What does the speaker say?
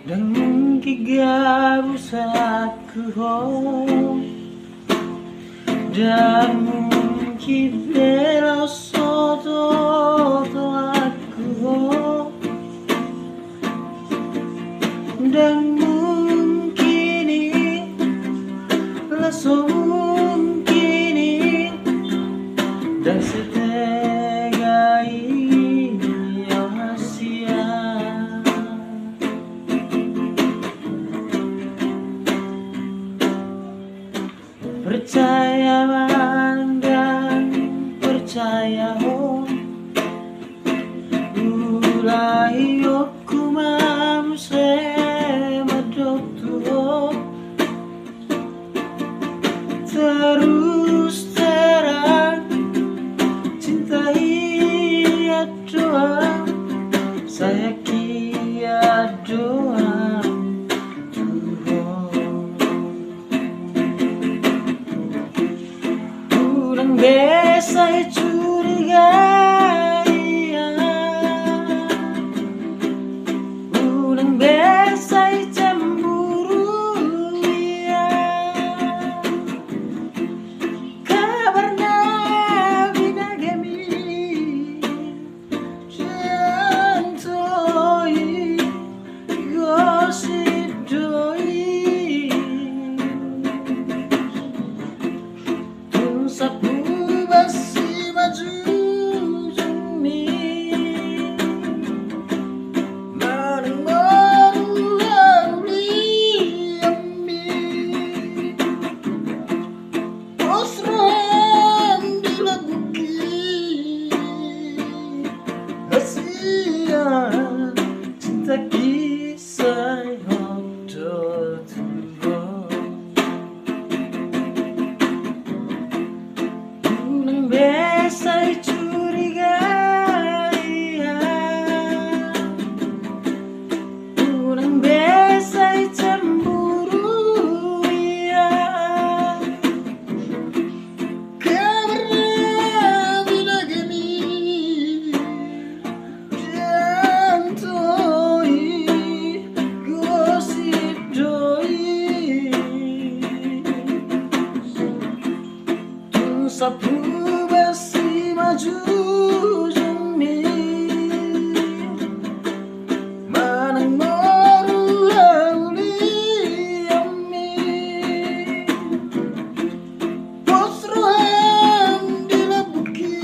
Dan mungkin usahaku dan mungkin bela soto aku dan mungkin langsung mungkin dan setega ini rahasia. Percaya dan percaya ulai aku mamse madoktu terus terang cintai doa saya kia doa Tuhan biasa curiga Tuhan biasa cemburu kabarnya bina gemi jantoi gosip doi sapu basi maju jumi marang marang lauli ambi osran dilaguki hasia cinta kisah hodoh biasa curiga Kurang biasa cemburu karena bila gini jantoi gosip doi sapu basi maju jumi manang maru lauli ami posrohan dilabuki